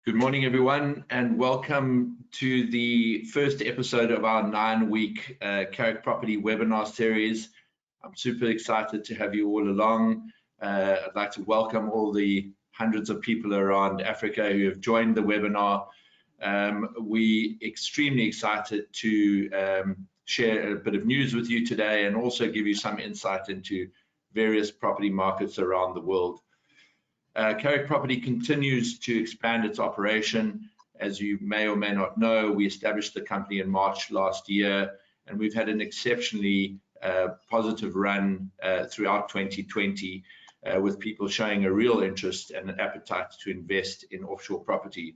Good morning, everyone, and welcome to the first episode of our 9-week Carrick Property webinar series. I'm super excited to have you all along. I'd like to welcome all the hundreds of people around Africa who have joined the webinar. We're extremely excited to share a bit of news with you today and also give you some insight into various property markets around the world. Carrick Property continues to expand its operation. As you may or may not know, we established the company in March last year, and we've had an exceptionally positive run throughout 2020 with people showing a real interest and an appetite to invest in offshore property.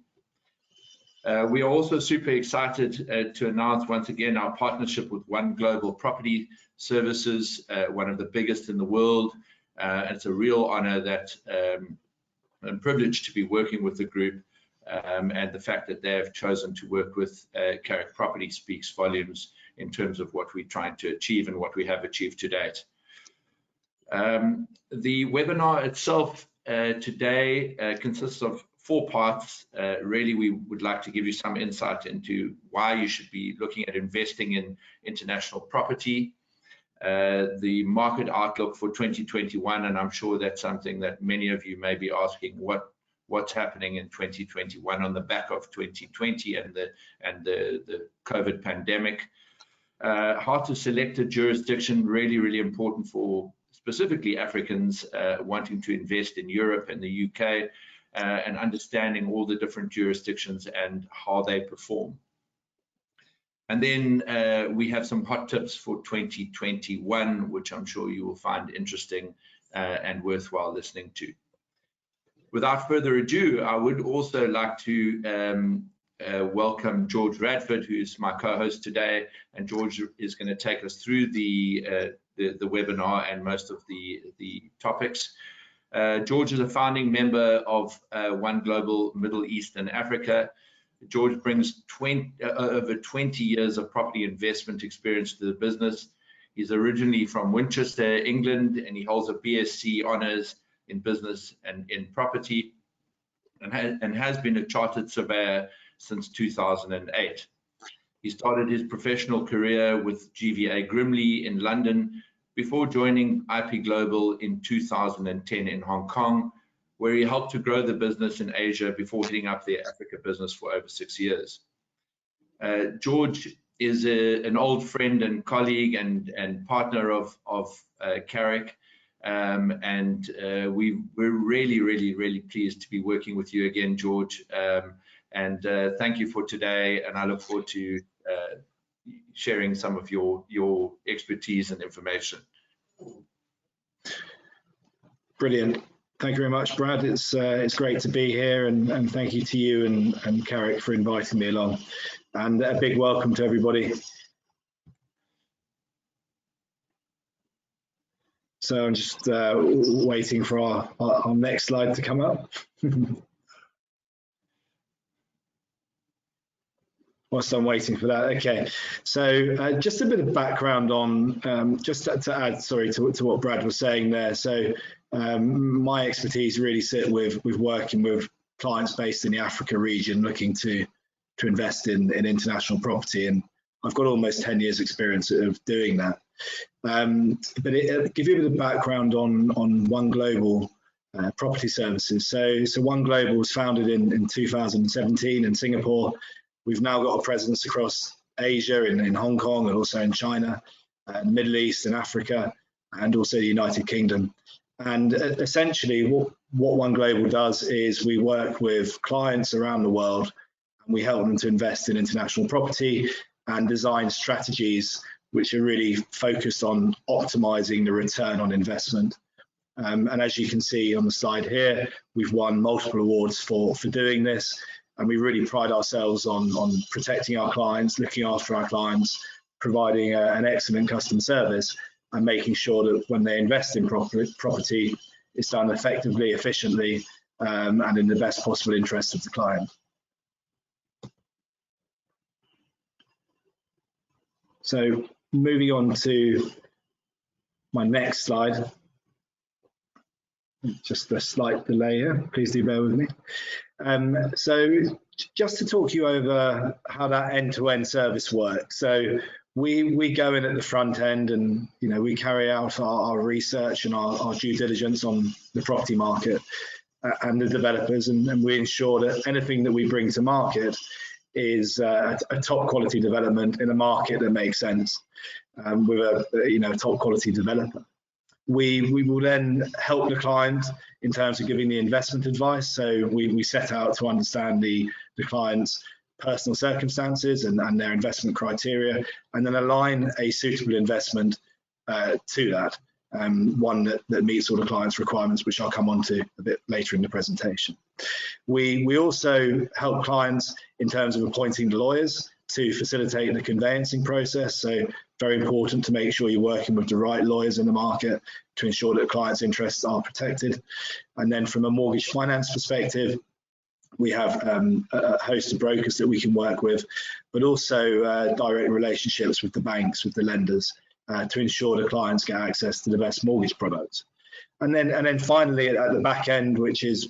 We are also super excited to announce once again our partnership with One Global Property Services, one of the biggest in the world. It's a real honor that and privileged to be working with the group, and the fact that they have chosen to work with Carrick Property speaks volumes in terms of what we're trying to achieve and what we have achieved to date. The webinar itself today consists of 4 parts. Really, we would like to give you some insight into why you should be looking at investing in international property, the market outlook for 2021, and I'm sure that's something that many of you may be asking, what's happening in 2021 on the back of 2020 and the COVID pandemic. How to select a jurisdiction, really important for specifically Africans wanting to invest in Europe and the UK, and understanding all the different jurisdictions and how they perform. And then we have some hot tips for 2021, which I'm sure you will find interesting and worthwhile listening to. Without further ado, I would also like to welcome George Radford, who is my co-host today, and George is going to take us through the webinar and most of the topics. George is a founding member of One Global Middle East and Africa. George brings over 20 years of property investment experience to the business. He's originally from Winchester, England, and he holds a BSc Honours in Business and in Property, and has been a chartered surveyor since 2008. He started his professional career with GVA Grimley in London before joining IP Global in 2010 in Hong Kong, where he helped to grow the business in Asia before heading up their Africa business for over 6 years. George is an old friend and colleague and partner of Carrick, and we're really pleased to be working with you again, George, and thank you for today, and I look forward to sharing some of your expertise and information. Brilliant. Thank you very much, Brad. It's great to be here, and thank you to you and Carrick for inviting me along. And a big welcome to everybody. So I'm just waiting for our next slide to come up. Whilst I'm waiting for that, okay. So just a bit of background on, just to add, sorry, to what Brad was saying there. So my expertise really sit with working with clients based in the Africa region looking to invest in international property, and I've got almost 10 years experience of doing that. But give you a bit of background on One Global Property Services. So One Global was founded in 2017 in Singapore. We've now got a presence across Asia, in Hong Kong, and also in China, and Middle East and Africa, and also the United Kingdom. And essentially what One Global does is we work with clients around the world, and we help them to invest in international property and design strategies which are really focused on optimizing the return on investment. And as you can see on the slide here, we've won multiple awards for doing this. And we really pride ourselves on protecting our clients, looking after our clients, providing an excellent customer service, and making sure that when they invest in property, it's done effectively, efficiently, and in the best possible interest of the client. So moving on to my next slide. Just a slight delay here, please do bear with me. So just to talk you over how that end-to-end service works. So we go in at the front end, and we carry out our research and our due diligence on the property market and the developers, and we ensure that anything that we bring to market is a top quality development in a market that makes sense with a top quality developer. We will then help the client in terms of giving the investment advice. So we set out to understand the client's personal circumstances and their investment criteria, and then align a suitable investment to that, one that meets all the client's requirements, which I'll come on to a bit later in the presentation. We also help clients in terms of appointing the lawyers to facilitate the conveyancing process. So very important to make sure you're working with the right lawyers in the market to ensure that clients' interests are protected. And then from a mortgage finance perspective, we have a host of brokers that we can work with, but also direct relationships with the banks, with the lenders, to ensure the clients get access to the best mortgage products. And then finally, at the back end, which is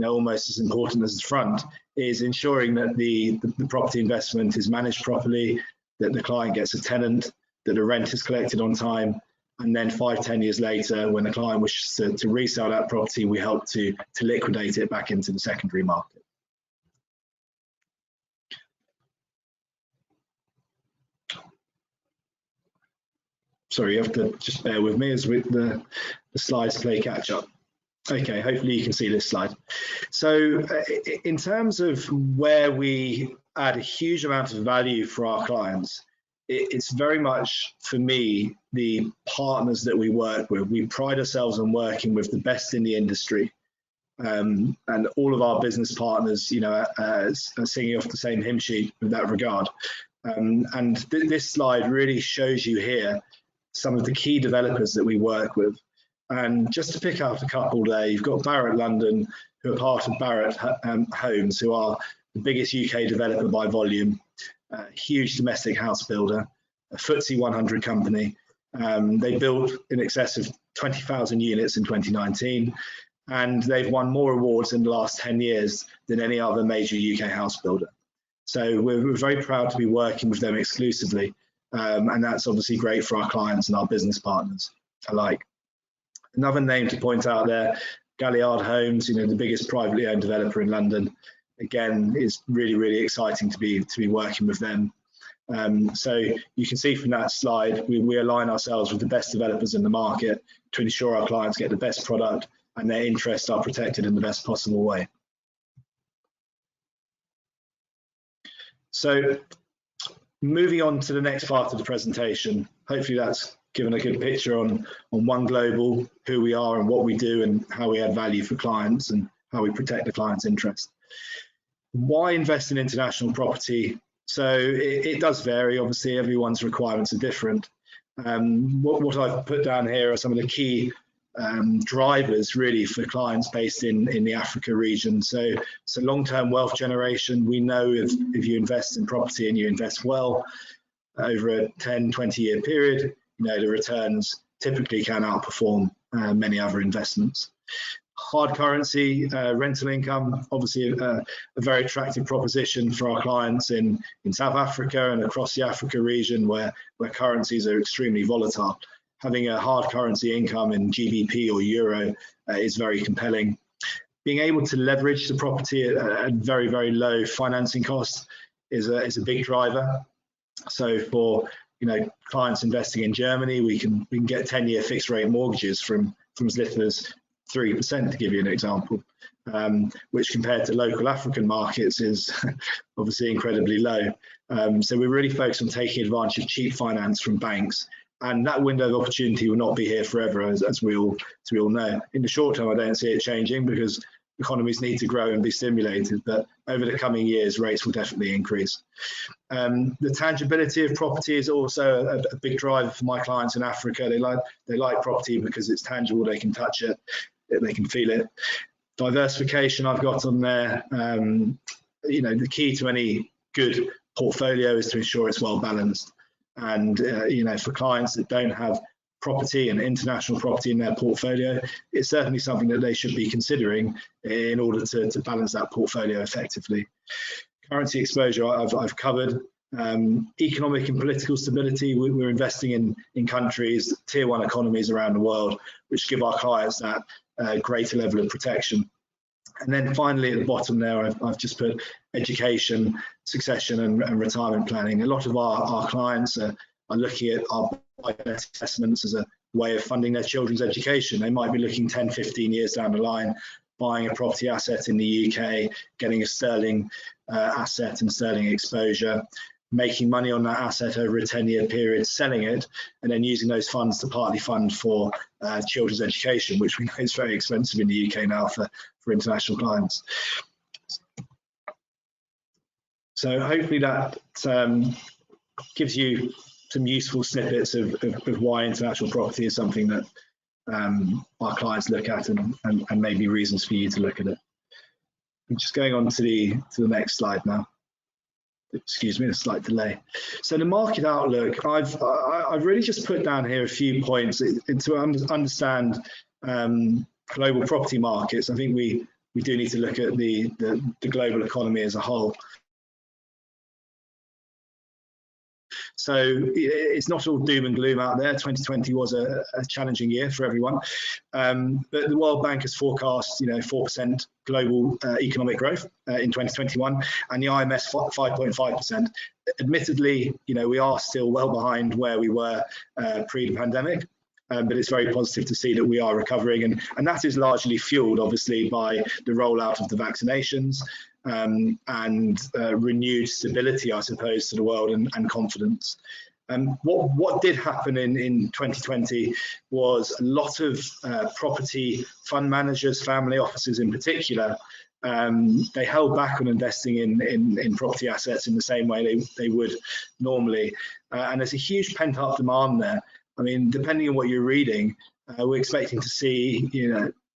almost as important as the front, is ensuring that the property investment is managed properly, that the client gets a tenant, that the rent is collected on time, and then 5-10 years later, when the client wishes to resell that property, we help to liquidate it back into the secondary market. Sorry, you have to just bear with me as the slides play catch up. Okay, hopefully you can see this slide. So in terms of where we add a huge amount of value for our clients, it's very much, for me, the partners that we work with. We pride ourselves on working with the best in the industry. And all of our business partners, are singing off the same hymn sheet with that regard. And this slide really shows you here some of the key developers that we work with. And just to pick out a couple there, you've got Barratt London, who are part of Barratt Homes, who are the biggest UK developer by volume, a huge domestic house builder, a FTSE 100 company. They built in excess of 20,000 units in 2019, and they've won more awards in the last 10 years than any other major UK house builder. So we're very proud to be working with them exclusively. And that's obviously great for our clients and our business partners alike. Another name to point out there, Galliard Homes, the biggest privately owned developer in London. Again, it's really, really exciting to be working with them. So you can see from that slide, we align ourselves with the best developers in the market to ensure our clients get the best product and their interests are protected in the best possible way. So moving on to the next part of the presentation, hopefully that's given a good picture on One Global, who we are and what we do and how we add value for clients and how we protect the client's interest. Why invest in international property? So it does vary. Obviously, everyone's requirements are different. What I've put down here are some of the key drivers really for clients based in the Africa region. So long-term wealth generation. We know if you invest in property and you invest well over a 10-20 year period, the returns typically can outperform many other investments. Hard currency rental income, obviously a very attractive proposition for our clients in South Africa and across the Africa region where currencies are extremely volatile. Having a hard currency income in GBP or Euro is very compelling. Being able to leverage the property at very, very low financing costs is a big driver. So for clients investing in Germany, we can get 10-year fixed rate mortgages from as little as 3%, to give you an example, which compared to local African markets is obviously incredibly low. So we're really focused on taking advantage of cheap finance from banks, and that window of opportunity will not be here forever, as we all know. In the short term, I don't see it changing because economies need to grow and be stimulated, but over the coming years, rates will definitely increase. The tangibility of property is also a big driver for my clients in Africa. They like property because it's tangible, they can touch it, they can feel it. Diversification I've got on there. The key to any good portfolio is to ensure it's well balanced. And for clients that don't have property and international property in their portfolio, it's certainly something that they should be considering in order to balance that portfolio effectively. Currency exposure I've covered. Economic and political stability, we're investing in countries, tier 1 economies around the world, which give our clients that greater level of protection. And then finally at the bottom there, I've just put education, succession and retirement planning. A lot of our clients are looking at our investments as a way of funding their children's education. They might be looking 10, 15 years down the line, buying a property asset in the UK, getting a sterling asset and sterling exposure, making money on that asset over a 10-year period, selling it, and then using those funds to partly fund for children's education, which we know is very expensive in the UK now for international clients. So hopefully that gives you some useful snippets of why international property is something that our clients look at and maybe reasons for you to look at it. I'm just going on to the next slide now. Excuse me, a slight delay. So the market outlook, I've really just put down here a few points to understand global property markets. I think we do need to look at the global economy as a whole. So it's not all doom and gloom out there. 2020 was a challenging year for everyone, but the World Bank has forecast 4% global economic growth in 2021, and the IMF 5.5%. Admittedly, we are still well behind where we were pre-pandemic. But it's very positive to see that we are recovering, and that is largely fueled, obviously, by the rollout of the vaccinations and renewed stability, I suppose, to the world and confidence. What did happen in 2020 was a lot of property fund managers, family offices in particular, they held back on investing in property assets in the same way they would normally, and there's a huge pent-up demand there. I mean, depending on what you're reading, we're expecting to see,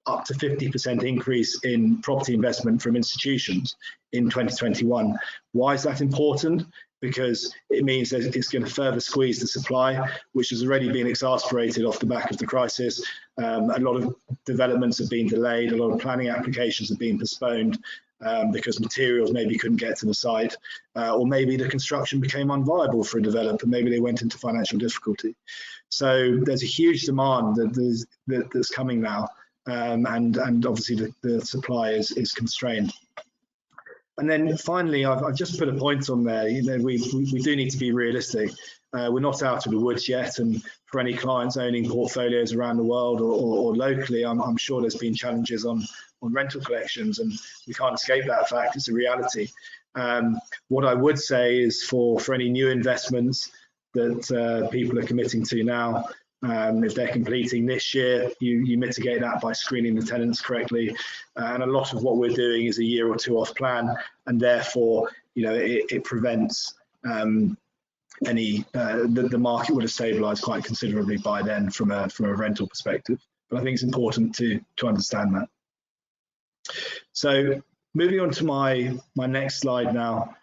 up to 50% increase in property investment from institutions in 2021. Why is that important? Because it means that it's going to further squeeze the supply, which has already been exacerbated off the back of the crisis. A lot of developments have been delayed, a lot of planning applications have been postponed because materials maybe couldn't get to the site, or maybe the construction became unviable for a developer, maybe they went into financial difficulty. So there's a huge demand that's coming now, and obviously the supply is constrained. And then finally, I've just put a point on there. We do need to be realistic. We're not out of the woods yet, and for any clients owning portfolios around the world or locally, I'm sure there's been challenges on rental collections, and we can't escape that fact. It's a reality. What I would say is for any new investments that people are committing to now, if they're completing this year, you mitigate that by screening the tenants correctly, and a lot of what we're doing is a year or two off plan, and therefore it prevents the market would have stabilized quite considerably by then from a rental perspective. But I think it's important to understand that. So moving on to my next slide now,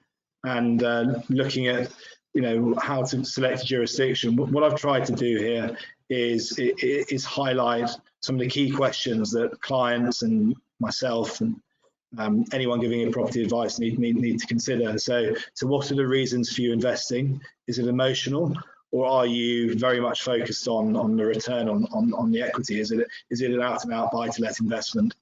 and looking at how to select a jurisdiction. What I've tried to do here is highlight some of the key questions that clients and myself and anyone giving a property advice need to consider. So what are the reasons for you investing? Is it emotional, or are you very much focused on the return on the equity? Is it an out and out buy to let investment?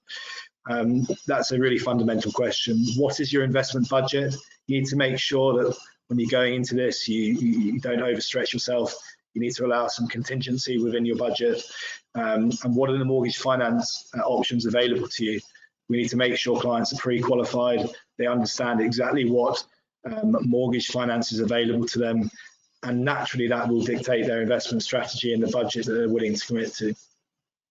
That's a really fundamental question. What is your investment budget? You need to make sure that when you're going into this, you don't overstretch yourself. You need to allow some contingency within your budget. And what are the mortgage finance options available to you? We need to make sure clients are pre-qualified. They understand exactly what mortgage finance is available to them. And naturally, that will dictate their investment strategy and the budget that they're willing to commit to.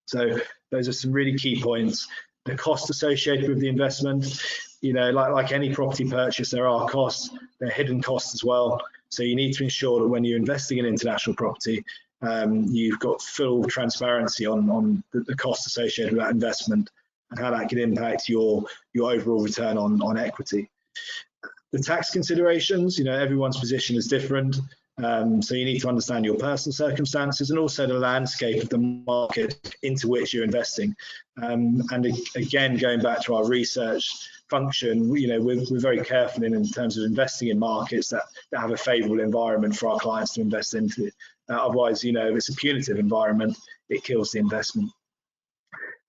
So those are some really key points. The cost associated with the investment, like any property purchase, there are costs, there are hidden costs as well. So you need to ensure that when you're investing in international property, you've got full transparency on the cost associated with that investment and how that can impact your overall return on equity. The tax considerations, everyone's position is different. So you need to understand your personal circumstances and also the landscape of the market into which you're investing. And again, going back to our research function, we're very careful in terms of investing in markets that have a favourable environment for our clients to invest into. Otherwise, if it's a punitive environment, it kills the investment.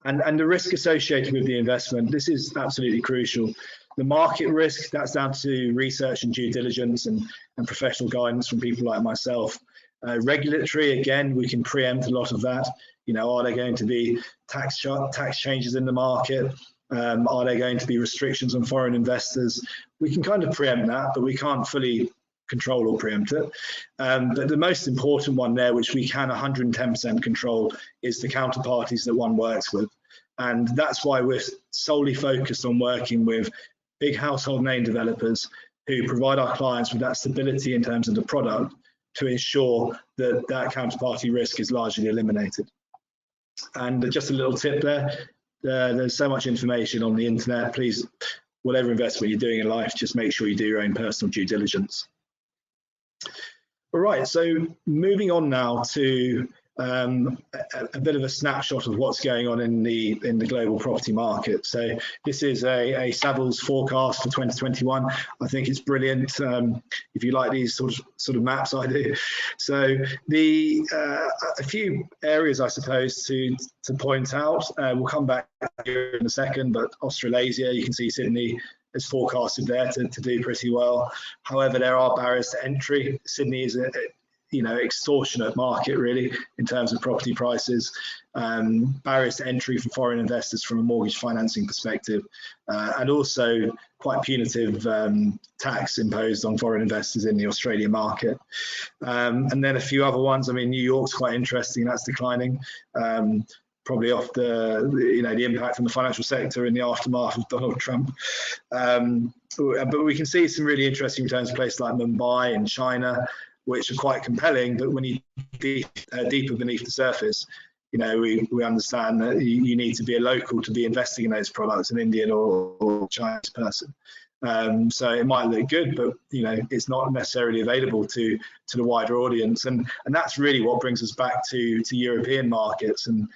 And the risk associated with the investment, this is absolutely crucial. The market risk, that's down to research and due diligence and professional guidance from people like myself. Regulatory, again, we can preempt a lot of that. Are there going to be tax changes in the market? Are there going to be restrictions on foreign investors? We can kind of preempt that, but we can't fully control or preempt it. But the most important one there, which we can 110% control, is the counterparties that one works with. And that's why we're solely focused on working with big household name developers who provide our clients with that stability in terms of the product to ensure that that counterparty risk is largely eliminated. And just a little tip there, there's so much information on the internet. Please, whatever investment you're doing in life, just make sure you do your own personal due diligence. All right, so moving on now to a bit of a snapshot of what's going on in the global property market. So this is a Savills forecast for 2021. I think it's brilliant. If you like these sort of maps, I do. So a few areas, I suppose, to point out. We'll come back here in a second, but Australasia, you can see Sydney is forecasted there to do pretty well. However, there are barriers to entry. Sydney is a extortionate market, really, in terms of property prices. Barriers to entry for foreign investors from a mortgage financing perspective, and also quite punitive tax imposed on foreign investors in the Australian market. And then a few other ones. I mean, New York's quite interesting. That's declining. Probably off the impact on the financial sector in the aftermath of Donald Trump. But we can see some really interesting returns to places like Mumbai and China, which are quite compelling. But when you deeper beneath the surface, we understand that you need to be a local to be investing in those products, an Indian or Chinese person. So it might look good, but it's not necessarily available to the wider audience. And that's really what brings us back to European markets. And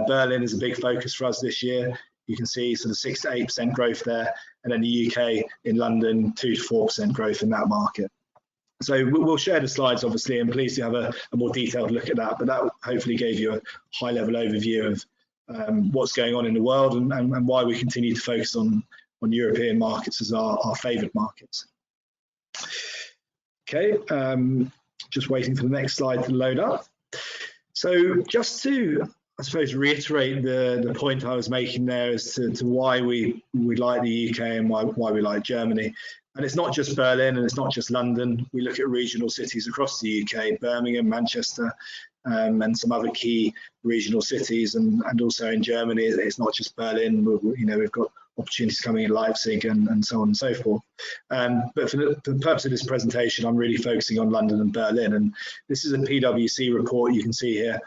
Berlin is a big focus for us this year. You can see sort of 6 to 8% growth there, and then the UK in London, 2 to 4% growth in that market. So we'll share the slides, obviously, and please do have a more detailed look at that. But that hopefully gave you a high-level overview of what's going on in the world and why we continue to focus on European markets as our favoured markets. Okay, just waiting for the next slide to load up. So just to, I suppose, reiterate the point I was making there as to why we like the UK and why we like Germany. And it's not just Berlin and it's not just London. We look at regional cities across the UK, Birmingham, Manchester, and some other key regional cities. And also in Germany, it's not just Berlin. We've got opportunities coming in Leipzig and so on and so forth. But for the purpose of this presentation, I'm really focusing on London and Berlin. And this is a PwC report you can see here,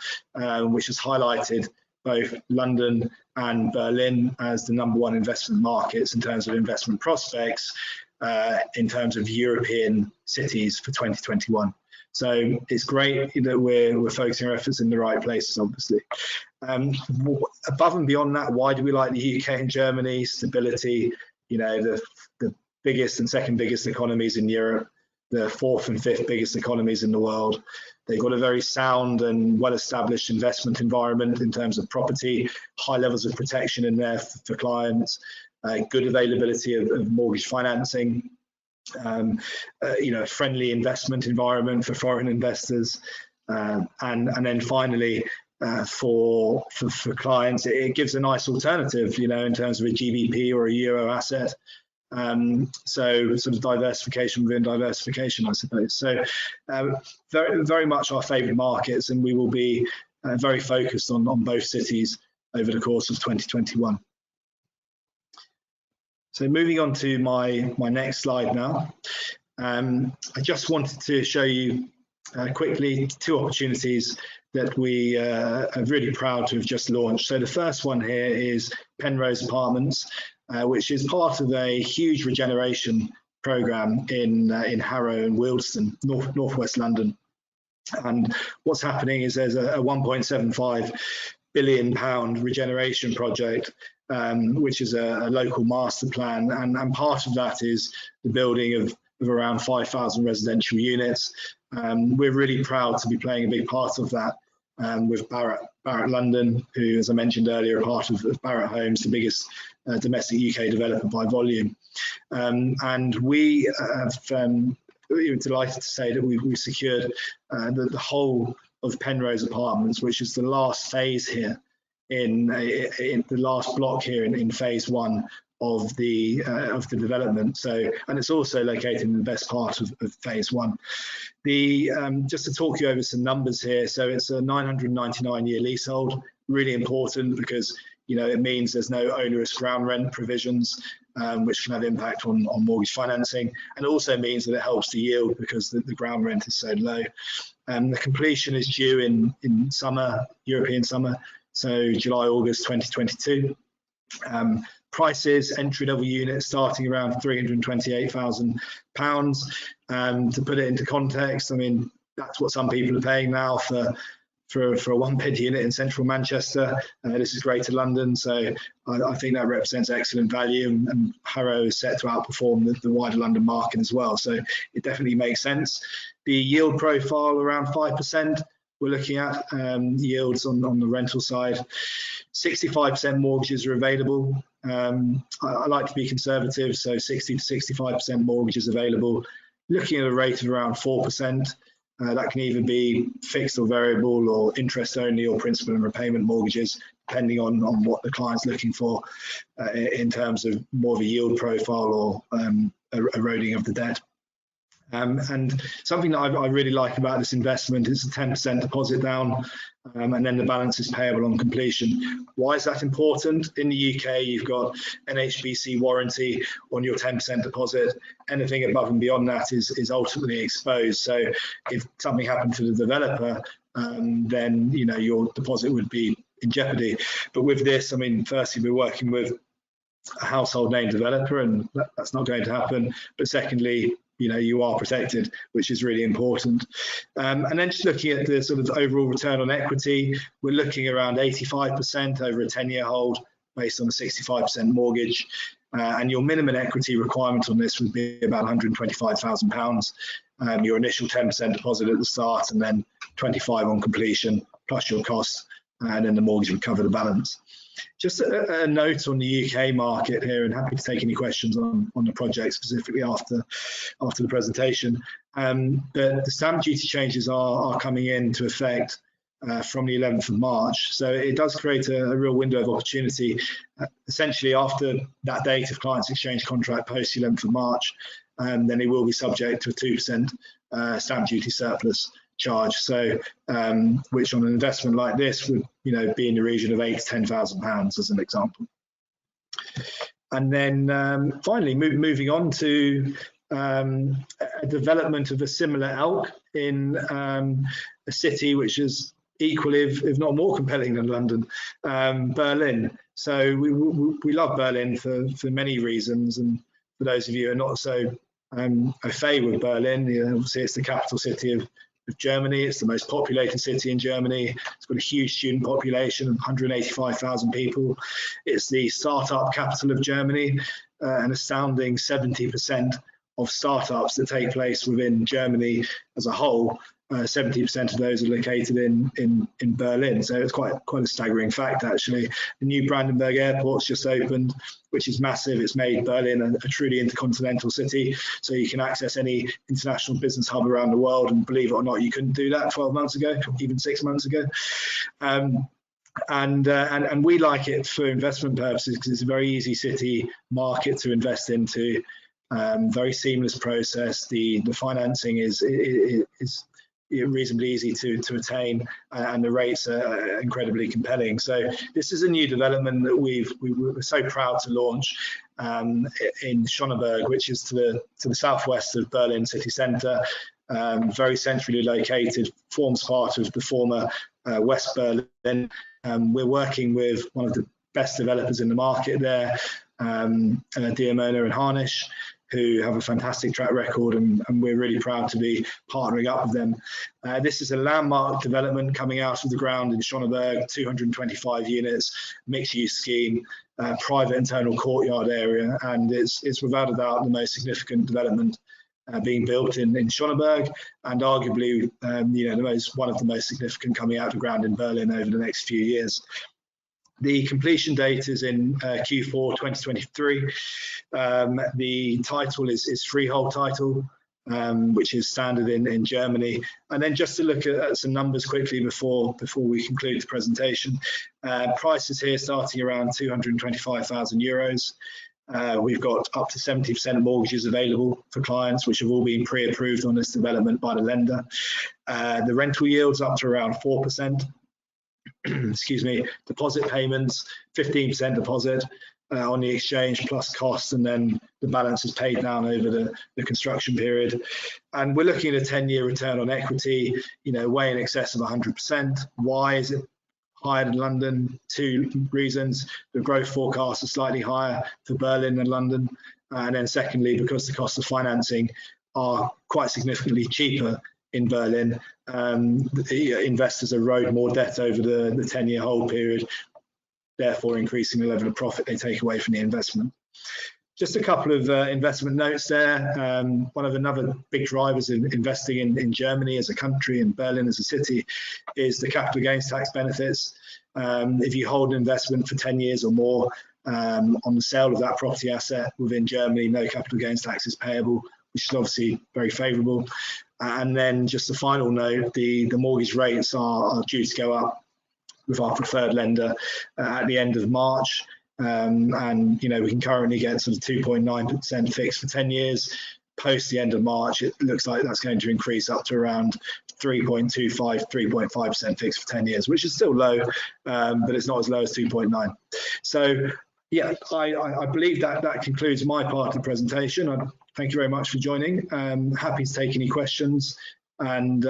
which has highlighted both London and Berlin as the #1 investment markets in terms of investment prospects, in terms of European cities for 2021. So it's great that we're focusing our efforts in the right places, obviously. Above and beyond that, why do we like the UK and Germany? Stability, the biggest and second biggest economies in Europe, the 4th and 5th biggest economies in the world. They've got a very sound and well-established investment environment in terms of property, high levels of protection in there for clients, good availability of mortgage financing, friendly investment environment for foreign investors, and then finally for clients, it gives a nice alternative, in terms of a GBP or a euro asset. So sort of diversification within diversification, I suppose. So very, very much our favourite markets, and we will be very focused on both cities over the course of 2021. So moving on to my next slide now. I just wanted to show you quickly 2 opportunities that we are really proud to have just launched. So the first one here is Penrose Apartments, which is part of a huge regeneration programme in Harrow and Wealdstone, northwest London. And what's happening is there's a £1.75 billion regeneration project, which is a local master plan, and part of that is the building of around 5,000 residential units. We're really proud to be playing a big part of that with Barratt London, who, as I mentioned earlier, are part of Barratt Homes, the biggest domestic UK developer by volume. And we we're delighted to say that we've secured the whole of Penrose Apartments, which is the last phase here in the last block here in phase 1 of the development. So, and it's also located in the best part of phase 1. Just to talk you over some numbers here, so it's a 999-year leasehold, really important because it means there's no onerous ground rent provisions, which can have impact on mortgage financing, and also means that it helps the yield because the ground rent is so low. The completion is due in summer, European summer, so July, August 2022. Prices, entry-level units starting around £328,000. To put it into context, I mean, that's what some people are paying now for a one-bed unit in central Manchester. This is Greater London, so I think that represents excellent value, and Harrow is set to outperform the wider London market as well. So it definitely makes sense. The yield profile around 5%. We're looking at yields on the rental side. 65% mortgages are available. I like to be conservative, so 60 to 65% mortgages available. Looking at a rate of around 4%. That can either be fixed or variable, or interest only, or principal and repayment mortgages, depending on what the client's looking for in terms of more of a yield profile or eroding of the debt. And something that I really like about this investment is a 10% deposit down, and then the balance is payable on completion. Why is that important? In the UK, you've got NHBC warranty on your 10% deposit. Anything above and beyond that is ultimately exposed. So if something happened to the developer, then your deposit would be in jeopardy. But with this, I mean, firstly, we're working with a household name developer, and that's not going to happen. But secondly, you are protected, which is really important. And then just looking at the sort of overall return on equity, we're looking around 85% over a 10-year hold based on a 65% mortgage. And your minimum equity requirement on this would be about £125,000. Your initial 10% deposit at the start, and then 25 on completion, plus your costs, and then the mortgage would cover the balance. Just a note on the UK market here, and happy to take any questions on the project specifically after the presentation. But the stamp duty changes are coming into effect from the 11th of March. So it does create a real window of opportunity. Essentially, after that date of client's exchange contract post the 11th of March, then it will be subject to a 2% stamp duty surplus charge, so which on an investment like this would be in the region of £8,000 to £10,000 as an example. And then finally moving on to a development of a similar ilk in a city which is equally, if not more compelling than London, Berlin. So we love Berlin for many reasons, and for those of you who are not so au fait with Berlin, obviously it's the capital city of Germany. It's the most populated city in Germany. It's got a huge student population of 185,000 people. It's the startup capital of Germany. An astounding 70% of startups that take place within Germany as a whole, 70% of those are located in Berlin. So it's quite a staggering fact, actually. The new Brandenburg airport's just opened, which is massive. It's made Berlin a truly intercontinental city, so you can access any international business hub around the world, and believe it or not, you couldn't do that 12 months ago, even 6 months ago. And we like it for investment purposes because it's a very easy city market to invest into. Very seamless process. The financing is reasonably easy to attain, and the rates are incredibly compelling. So this is a new development that we're so proud to launch in Schöneberg, which is to the southwest of Berlin city centre, very centrally located, forms part of the former West Berlin. We're working with one of the best developers in the market there, Diamona and Harnisch, who have a fantastic track record, and we're really proud to be partnering up with them. This is a landmark development coming out of the ground in Schöneberg, 225 units, mixed-use scheme, private internal courtyard area, and it's without a doubt the most significant development being built in Schöneberg, and arguably one of the most significant coming out of the ground in Berlin over the next few years. The completion date is in Q4 2023. The title is freehold title, which is standard in Germany. And then just to look at some numbers quickly before we conclude the presentation, prices here starting around 225,000 euros. We've got up to 70% mortgages available for clients, which have all been pre-approved on this development by the lender. The rental yields up to around 4%. Excuse me, deposit payments, 15% deposit on the exchange plus costs, and then the balance is paid down over the construction period. And we're looking at a 10-year return on equity, way in excess of 100%. Why is it higher than London? Two reasons. The growth forecasts are slightly higher for Berlin than London. And then secondly, because the cost of financing are quite significantly cheaper in Berlin, the investors erode more debt over the 10-year hold period, therefore increasing the level of profit they take away from the investment. Just a couple of investment notes there. One of another big drivers in investing in Germany as a country and Berlin as a city is the capital gains tax benefits. If you hold an investment for 10 years or more on the sale of that property asset within Germany, no capital gains tax is payable, which is obviously very favourable. And then just a final note, the mortgage rates are due to go up with our preferred lender at the end of March. And we can currently get sort of 2.9% fixed for 10 years. Post the end of March, it looks like that's going to increase up to around 3.25, 3.5% fixed for 10 years, which is still low, but it's not as low as 2.9. So yeah, I believe that concludes my part of the presentation. Thank you very much for joining. Happy to take any questions. And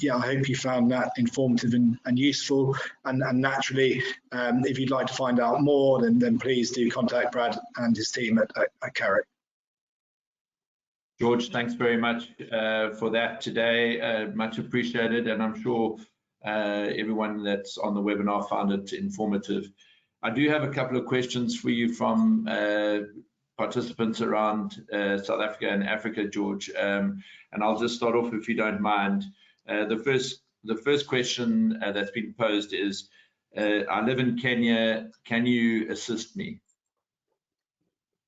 yeah, I hope you found that informative and useful. And naturally, if you'd like to find out more, then please do contact Brad and his team at Carrick. George, thanks very much for that today. Much appreciated. And I'm sure everyone that's on the webinar found it informative. I do have a couple of questions for you from participants around South Africa and Africa, George, and I'll just start off if you don't mind. The first question that's been posed is, I live in Kenya, can you assist me?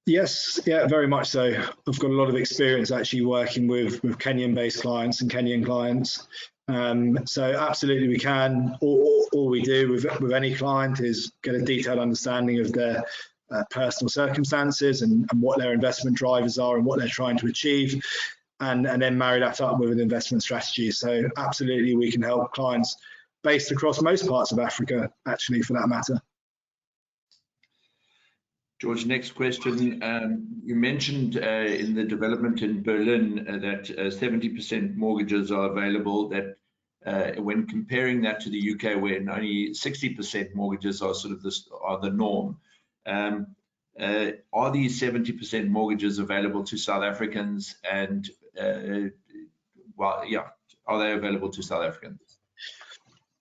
Yes, yeah, very much so. I've got a lot of experience actually working with Kenyan-based clients and Kenyan clients. So absolutely we can. All we do with any client is get a detailed understanding of their personal circumstances and what their investment drivers are and what they're trying to achieve, and then marry that up with an investment strategy. So absolutely we can help clients based across most parts of Africa, actually, for that matter. George, next question. You mentioned in the development in Berlin that 70% mortgages are available, that when comparing that to the UK, where only 60% mortgages are sort of the norm, are these 70% mortgages available to South Africans? And well, yeah, are they available to South Africans?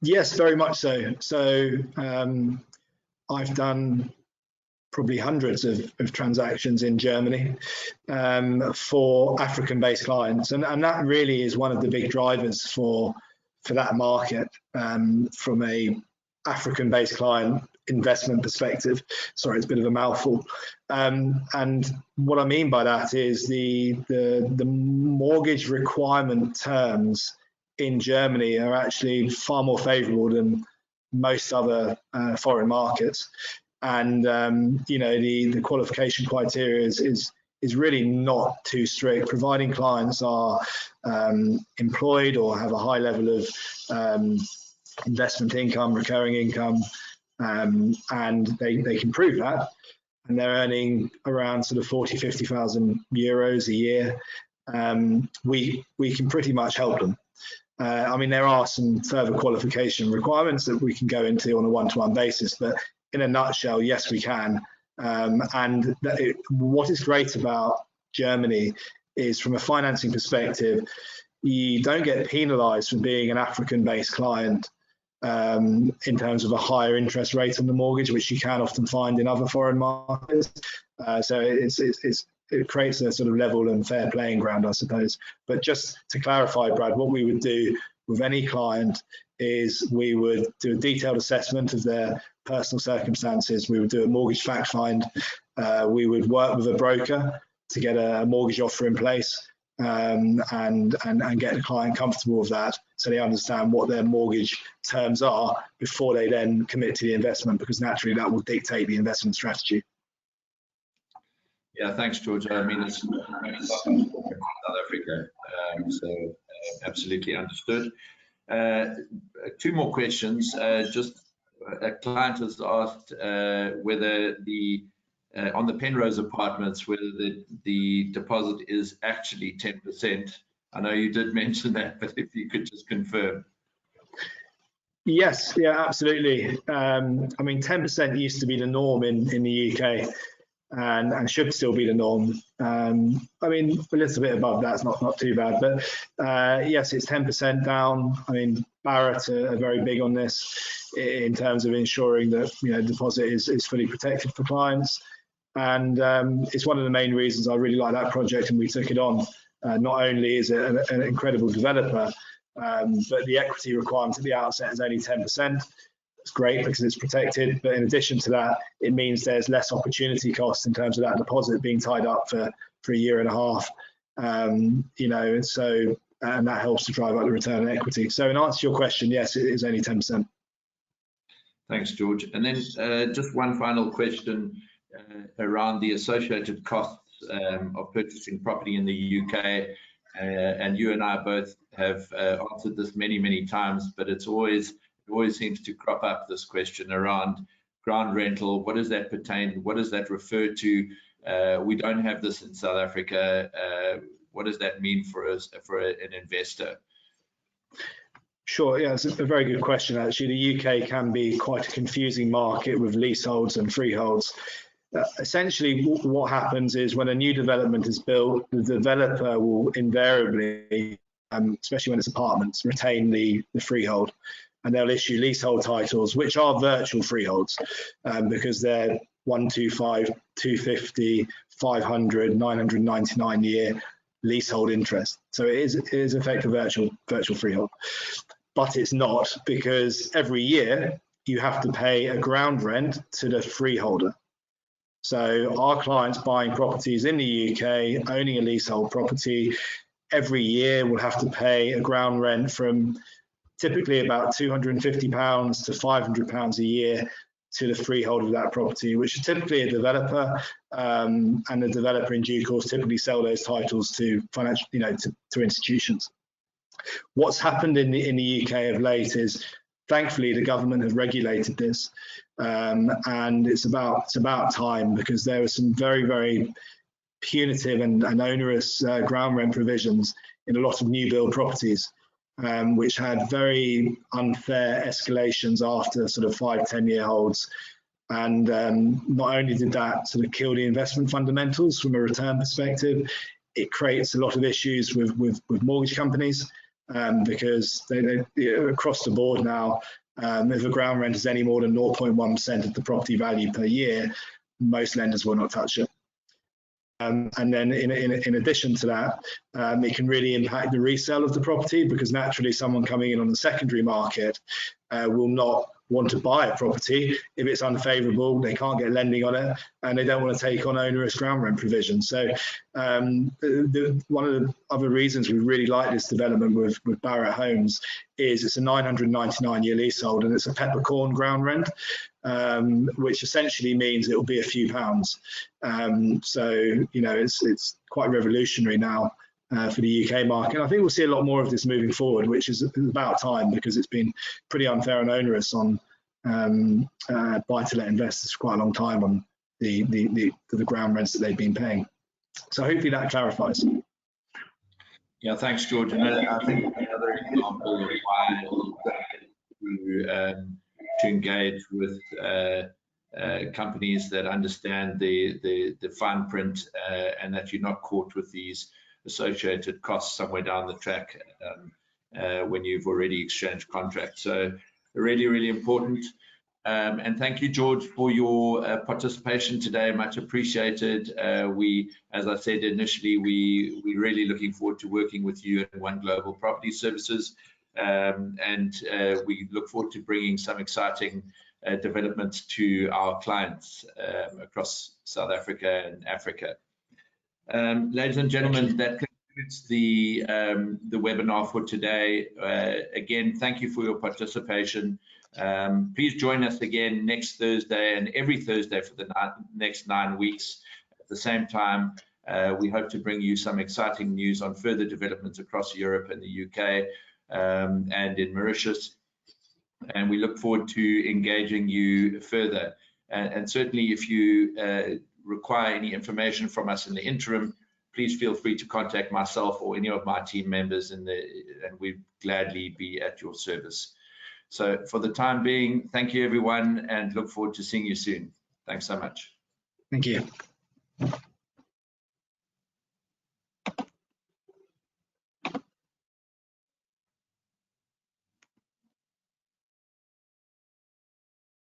Yes, very much so. So I've done probably hundreds of transactions in Germany for African-based clients, and that really is one of the big drivers for that market from a African-based client investment perspective. Sorry, it's a bit of a mouthful. And what I mean by that is the mortgage requirement terms in Germany are actually far more favourable than most other foreign markets. And the qualification criteria is really not too strict, providing clients are employed or have a high level of investment income, recurring income, and they can prove that, and they're earning around sort of 40,000–50,000 euros a year. We can pretty much help them. I mean, there are some further qualification requirements that we can go into on a one-to-one basis, but in a nutshell, yes, we can. And what is great about Germany is, from a financing perspective, you don't get penalised for being an African-based client in terms of a higher interest rate on the mortgage, which you can often find in other foreign markets. So it creates a sort of level and fair playing ground, I suppose. But just to clarify, Brad, what we would do with any client is we would do a detailed assessment of their personal circumstances. We would do a mortgage fact find. We would work with a broker to get a mortgage offer in place and get the client comfortable with that, so they understand what their mortgage terms are before they then commit to the investment, because naturally that will dictate the investment strategy. Yeah, thanks, George. I mean, it's South Africa, so absolutely understood. Two more questions. Just a client has asked whether on the Penrose Apartments, whether the deposit is actually 10%. I know you did mention that, but if you could just confirm. Yes, yeah, absolutely. I mean, 10% used to be the norm in the UK, and should still be the norm. I mean, a little bit above that's not too bad, but yes, it's 10% down. I mean, Barratt are very big on this in terms of ensuring that, you know, deposit is fully protected for clients, and it's one of the main reasons I really like that project and we took it on. Not only is it an incredible developer, but the equity requirement at the outset is only 10%. It's great because it's protected, but in addition to that, it means there's less opportunity cost in terms of that deposit being tied up for a year and a half. You know, so, and that helps to drive up the return on equity. So in answer to your question, yes, it is only 10%. Thanks, George. And then just one final question around the associated costs of purchasing property in the UK. And you and I both have answered this many times, but it always seems to crop up, this question around ground rental. What does that pertain? What does that refer to? We don't have this in South Africa. What does that mean for us, for an investor? Sure, yeah, it's a very good question, actually. The UK can be quite a confusing market with leaseholds and freeholds. Essentially, what happens is when a new development is built, the developer will invariably, especially when it's apartments, retain the freehold, and they'll issue leasehold titles, which are virtual freeholds, because they're 125, 250, 500, 999 year leasehold interest. So it is effective virtual freehold, but it's not, because every year you have to pay a ground rent to the freeholder. So our clients buying properties in the UK, owning a leasehold property, every year will have to pay a ground rent from typically about £250 to £500 a year to the freehold of that property, which is typically a developer, and the developer in due course typically sell those titles to financial, to institutions. What's happened in the UK of late is, thankfully, the government has regulated this, and it's about time, because there are some very punitive and onerous ground rent provisions in a lot of new build properties, which had very unfair escalations after sort of 5-10 year holds. And not only did that sort of kill the investment fundamentals from a return perspective, it creates a lot of issues with mortgage companies, because they across the board now, if a ground rent is any more than 0.1% of the property value per year, most lenders will not touch it. And then in addition to that, it can really impact the resale of the property, because naturally someone coming in on the secondary market will not want to buy a property if it's unfavourable, they can't get lending on it, and they don't want to take on onerous ground rent provisions. So one of the other reasons we really like this development with Barratt Homes is it's a 999 year leasehold, and it's a peppercorn ground rent, which essentially means it will be a few pounds. So, it's quite revolutionary now for the UK market. I think we'll see a lot more of this moving forward, which is about time, because it's been pretty unfair and onerous on buy-to-let investors for quite a long time on the ground rents that they've been paying. So hopefully that clarifies. Yeah, thanks, George. And I think another example of why to engage with companies that understand the fine print and that you're not caught with these associated costs somewhere down the track when you've already exchanged contracts. So really, really important. And thank you, George, for your participation today. Much appreciated. We, as I said initially, we're really looking forward to working with you and One Global Property Services. And we look forward to bringing some exciting developments to our clients across South Africa and Africa. Ladies and gentlemen, that concludes the webinar for today. Again, thank you for your participation. Please join us again next Thursday and every Thursday for the next 9 weeks. At the same time, we hope to bring you some exciting news on further developments across Europe and the UK and in Mauritius. And we look forward to engaging you further. And certainly if you require any information from us in the interim, please feel free to contact myself or any of my team members and we'd gladly be at your service. So for the time being, thank you everyone and look forward to seeing you soon. Thanks so much. Thank you.